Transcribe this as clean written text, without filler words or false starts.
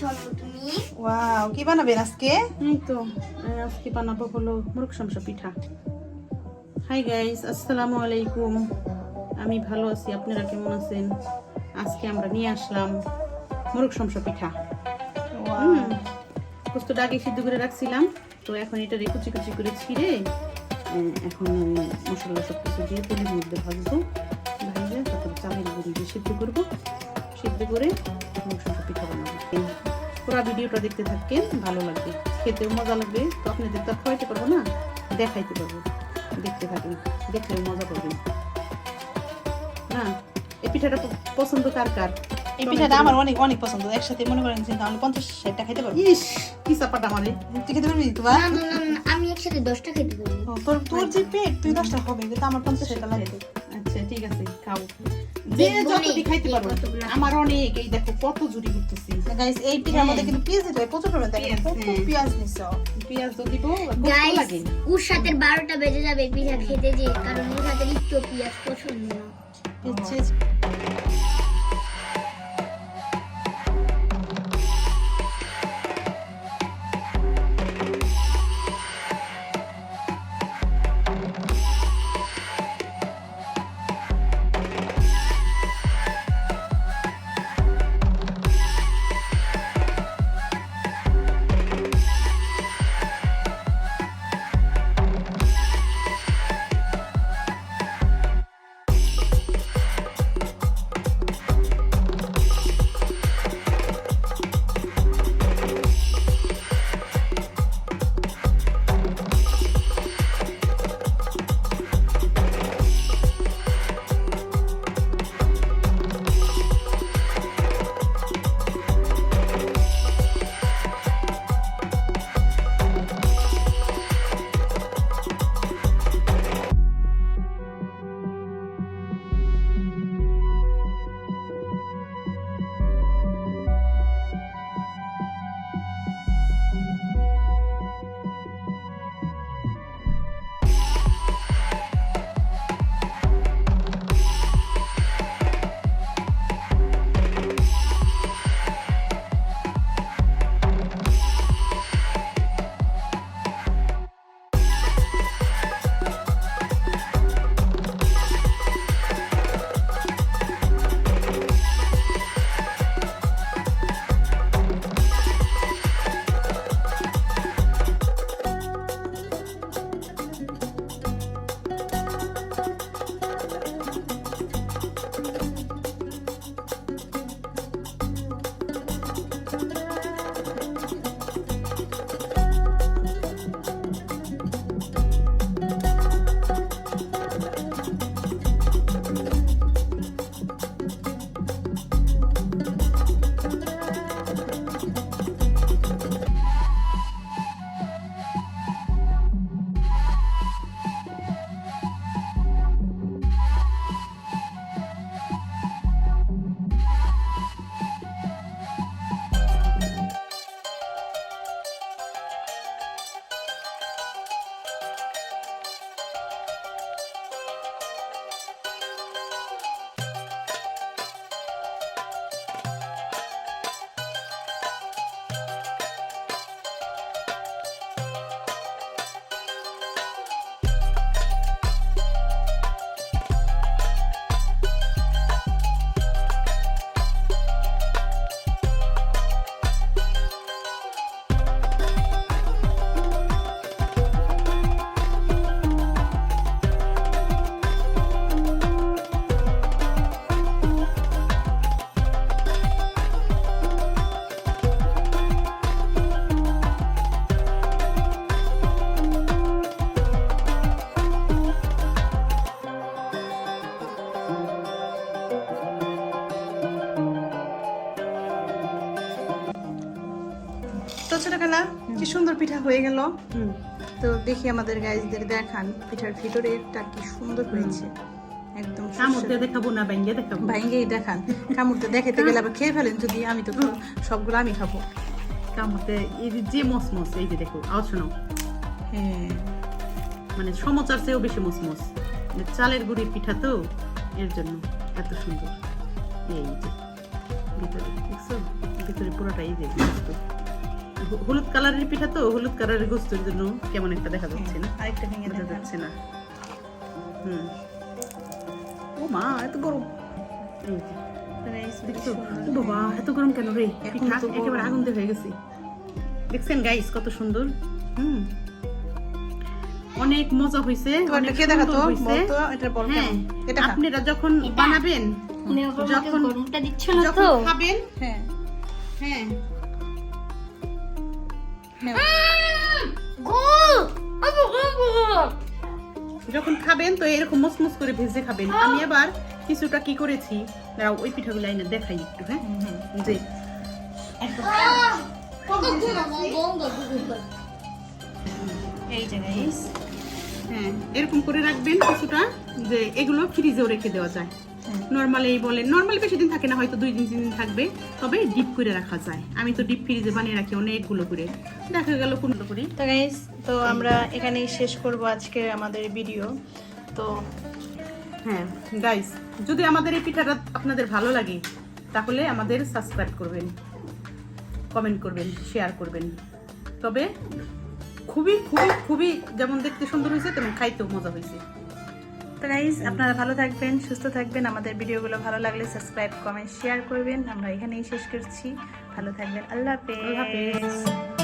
চলো তুমি। ওয়াও, কি বানাবেন আজকে? এই তো আজকে বানাবো হলো মুরগ সমসা পিঠা। হাই গাইস, আসসালামু আলাইকুম। আমি ভালো আছি, আপনারা কেমন আছেন? আজকে আমরা নিয়ে আসলাম মুরগ সমসা পিঠা। কষ্টটা আগে সিদ্ধ করে রাখছিলাম, তো এখন এটা কুচি কুচি করে ছিঁড়ে এখন মশলা সব কিছু দিয়ে তেলের মধ্যে ভাজবো। ভাজলে তারপরে চালের গুঁড়ি দিয়ে সিদ্ধ করবো। সিদ্ধ করে মুরগ সমসা পিঠা বানাবো। পুরো ভিডিওটা দেখতে থাকেন, ভালো লাগবে, খেতেও মজা লাগবে। তো আপনাদের তো খাওয়াইতে পারবো না, দেখাইতে পারবো। দেখতে থাকেন, দেখলেও মজা পাবেন। না, এই পিঠাটা পছন্দ কার কার? এই পিঠাটা আমার অনেক অনেক পছন্দ। একসাথে মনে করেন যে তাহলে 50-60টা খাইতে পারবো। ইস, কি চাপাটা মানে! তুই খেতে পারবি তোমার? না না না না, আমি একসাথে 10টা খেতে পারবো। তোর যে পেট, তুই 10টা হবে, কিন্তু আমার 50-60টা লাগবে। আচ্ছা ঠিক আছে, খাও। যে যতটি খাইতে পারবো। আমার অনেক, এই দেখো কত জুড়ি করতেছি। গাইস, এই পিঠার মধ্যে কিন্তু পেঁয়াজ দিতে হয় প্রচুর পরিমাণে। দেখেন কত পেঁয়াজ নিছো। পেঁয়াজ তো দিব, গাইস, লাগে। উষাতের 12টা বেজে যাবে পিঠা খেতে যে, কারণ উষাতের একটু পেঁয়াজ পছন্দ না। তো ছোট খালা, কি সুন্দর পিঠা হয়ে গেল। তো দেখি আমাদের গাইজদের দেখান পিঠার ভিতরে একটা কি সুন্দর হয়েছে। একদম কামড়তে দেখাবো না, বাইঙ্গে দেখাবো? ভাইঙ্গেই দেখান। কামড়তে দেখাতে গেলে আবার খেয়ে ফেলেন যদি। আমি তো সবগুলো আমি খাবো। কামড়তে এই যে মসমস, এই যে দেখো, আওয়াজ শোনো। হ্যাঁ, মানে সমচার চেয়েও বেশি মসমস। চালের গুঁড়ির পিঠা তো, এর জন্য এত সুন্দর। এই যে ভিতরে দেখছো, ভিতরে পুরোটাই যে গোস্ত। হলুদ কালারের পিঠা তো, হলুদ কালারের গোস্তের জন্য কেমন একটা দেখা যাচ্ছে না, আরেকটা ভেঙে বোঝা দেখা যাচ্ছে না। ও মা এত গরম, এই যে দেখছো? ও বাবা এত গরম কেন রে? এখন পিঠা তো গরম। একেবারে আগুন দিয়ে হয়ে গেছে। দেখছেন গাইস কত সুন্দর। অনেক মজা হইছে, অনেক কে দেখা তো সুন্দর হইছে। বলতো এটা বল হ্যাঁ, এটা খা। আপনারা যখন এটা? বানাবেন, তুমি ওপর থেকে যখন গরমটা দিচ্ছ না যখন তো? খাবেন, হ্যাঁ হ্যাঁ নাও। যখন খাবেন তো এরকম মুসমুস করে ভেজে খাবেন। আমি আবার কিছুটা কি করেছি, দাঁড়াও ওই পিঠাগুলো এনে দেখাই একটু। হ্যাঁ, যে এই যে গাইস হ্যাঁ এরকম করে রাখবেন কিছুটা, যে এগুলো ফ্রিজেও রেখে দেওয়া যায়। নরমালি বলেন, নরমালি বেশি দিন থাকে না, হয়তো 2-3 দিন থাকবে, তবে ডিপ করে রাখা যায়। আমি তো ডিপ ফ্রিজে বানিয়ে রাখি অনেকগুলো করে, দেখা গেল কোনগুলো করি। তো গাইস, তো আমরা এখানেই শেষ করব আজকে আমাদের ভিডিও। তো হ্যাঁ গাইস, যদি আমাদের এই পিঠাটা আপনাদের ভালো লাগে তাহলে আমাদের সাবস্ক্রাইব করবেন, কমেন্ট করবেন, শেয়ার করবেন। তবে খুবই খুবই খুবই যেমন দেখতে সুন্দর হয়েছে তেমন খাইতেও মজা হয়েছে। তো গাইস, আপনারা ভালো থাকবেন, সুস্থ থাকবেন। আমাদের ভিডিওগুলো ভালো লাগলে সাবস্ক্রাইব, কমেন্ট, শেয়ার করবেন। আমরা এখানেই শেষ করছি। ভালো থাকবেন। আল্লাহ হাফেজ। আল্লাহ হাফেজ।